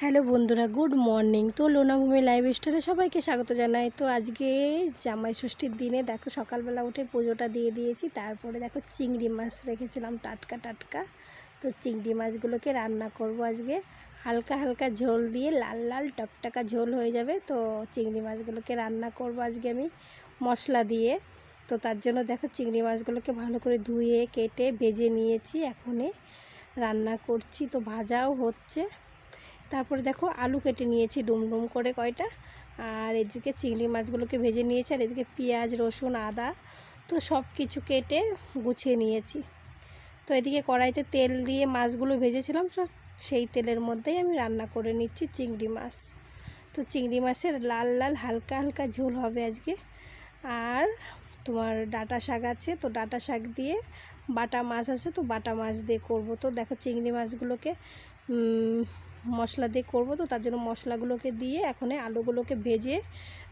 Hello বন্ধুরা, good morning. তো লোনাভূমি লাইফস্টাইলে সবাইকে স্বাগত জানাই। তো আজকে জামাই ষষ্ঠীর দিনে দেখো সকালবেলা উঠে পুজোটা দিয়ে দিয়েছি। তারপরে দেখো চিংড়ি মাছ রেখেছিলাম টাটকা টাটকা। তো চিংড়ি মাছগুলোকে রান্না করব আজকে হালকা হালকা ঝোল দিয়ে, লাল লাল টকটকা ঝোল হয়ে যাবে। তো চিংড়ি মাছগুলোকে রান্না করব আজকে আমি মশলা দিয়ে। তো তার জন্য দেখো চিংড়ি মাছগুলোকে ভালো করে ধুয়ে কেটে ভেজে নিয়েছি, এখনই রান্না করছি। তো ভাজাও হচ্ছে। তারপরে দেখো আলু কেটে নিয়েছি ডুমডুম করে কয়টা, আর এদিকে চিংড়ি মাছগুলোকে ভেজে নিয়েছি, আর এদিকে পেঁয়াজ রসুন আদা তো সব কিছু কেটে গুছিয়ে নিয়েছি। তো এদিকে কড়াইতে তেল দিয়ে মাছগুলো ভেজেছিলাম, সেই তেলের মধ্যেই আমি রান্না করে নিচ্ছি চিংড়ি মাছ। তো চিংড়ি মাছের লাল লাল হালকা হালকা ঝোল হবে আজকে। আর তোমার ডাঁটা শাক আছে, তো ডাঁটা শাক দিয়ে বাটা মাছ আছে, তো বাটা মাছ দিয়ে করব। তো দেখো চিংড়ি মাছগুলোকে মশলা দিয়ে করব, তো তার জন্য মশলাগুলোকে দিয়ে এখন আলুগুলোকে ভেজে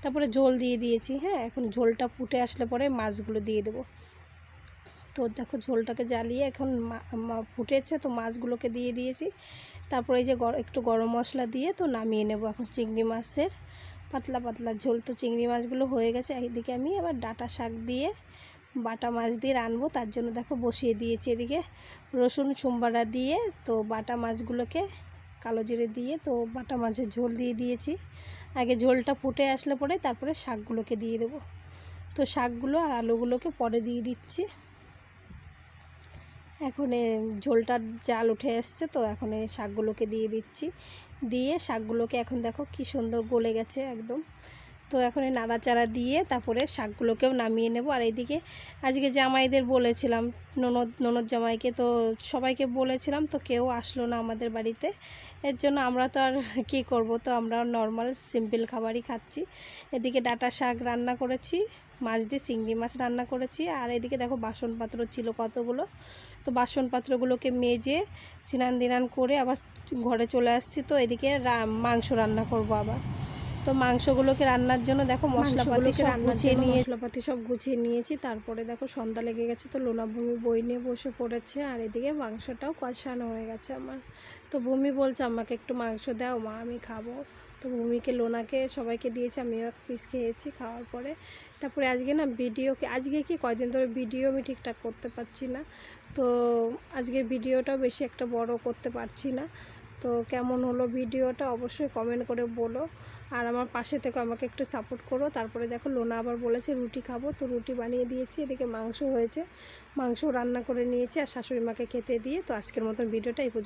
তারপরে ঝোল দিয়ে দিয়েছি। হ্যাঁ, এখন ঝোলটা ফুটে আসলে পরে মাছগুলো দিয়ে দেবো। তো দেখো ঝোলটাকে জ্বালিয়ে এখন ফুটেছে, তো মাছগুলোকে দিয়ে দিয়েছি। তারপরে এই যে একটু গরম মশলা দিয়ে তো নামিয়ে নেব এখন চিংড়ি মাছের পাতলা পাতলা ঝোল। তো চিংড়ি মাছগুলো হয়ে গেছে। এদিকে আমি আবার ডাঁটা শাক দিয়ে বাটা মাছ দিয়ে রানবো, তার জন্য দেখো বসিয়ে দিয়েছি এদিকে রসুন চুম্বাড়া দিয়ে। তো বাটা মাছগুলোকে কালো জিরে দিয়ে তো বাটা মাছের ঝোল দিয়ে দিয়েছি। আগে ঝোলটা ফুটে আসলে পরে তারপরে শাকগুলোকে দিয়ে দেবো। তো শাকগুলো আর আলুগুলোকে পরে দিয়ে দিচ্ছি। এখন ঝোলটার জাল উঠে এসছে, তো এখন শাকগুলোকে দিয়ে দিচ্ছি। দিয়ে শাকগুলোকে এখন দেখো কি সুন্দর গলে গেছে একদম। তো এখন নাড়াচাড়া দিয়ে তারপরে শাকগুলোকেও নামিয়ে নেব। আর এইদিকে আজকে জামাইদের বলেছিলাম, ননদ জামাইকে, তো সবাইকে বলেছিলাম, তো কেউ আসলো না আমাদের বাড়িতে। এর জন্য আমরা তো আর কী করব, তো আমরা নর্মাল সিম্পল খাবারই খাচ্ছি। এদিকে ডাঁটা শাক রান্না করেছি, মাছ দিয়ে চিংড়ি মাছ রান্না করেছি। আর এদিকে দেখো বাসনপত্র ছিল কতগুলো, তো বাসনপত্রগুলোকে মেজে স্নান দিনান করে আবার ঘরে চলে আসছি। তো এদিকে মাংস রান্না করব আবার। তো মাংসগুলোকে রান্নার জন্য দেখো মশলাপাতি সব গুছিয়ে নিয়েছি। তারপরে দেখো সন্ধ্যা লেগে গেছে, তো লোনাভূমি বই নিয়ে বসে পড়েছে। আর এদিকে মাংসটাও কষানো হয়ে গেছে আমার। তো ভূমি বলছে আমাকে একটু মাংস দাও মা, আমি খাবো। তো ভূমিকে লোনাকে সবাইকে দিয়েছি, আমিও এক পিস খেয়েছি। খাওয়ার পরে তারপরে আজকে না আজকে কি কয়দিন ধরে ভিডিও আমি ঠিকঠাক করতে পারছি না। তো আজকের ভিডিওটাও বেশি একটা বড় করতে পারছি না। তো কেমন হলো ভিডিওটা অবশ্যই কমেন্ট করে বলো, আর আমার পাশে থেকে আমাকে একটু সাপোর্ট করো। তারপরে দেখো লোনা আবার বলেছে রুটি খাবো, তো রুটি বানিয়ে দিয়েছি। এদিকে মাংস হয়েছে, মাংস রান্না করে নিয়েছি আর শাশুড়ি মাকে খেতে দিয়ে। তো আজকের মতন ভিডিওটা এই পর্যন্ত।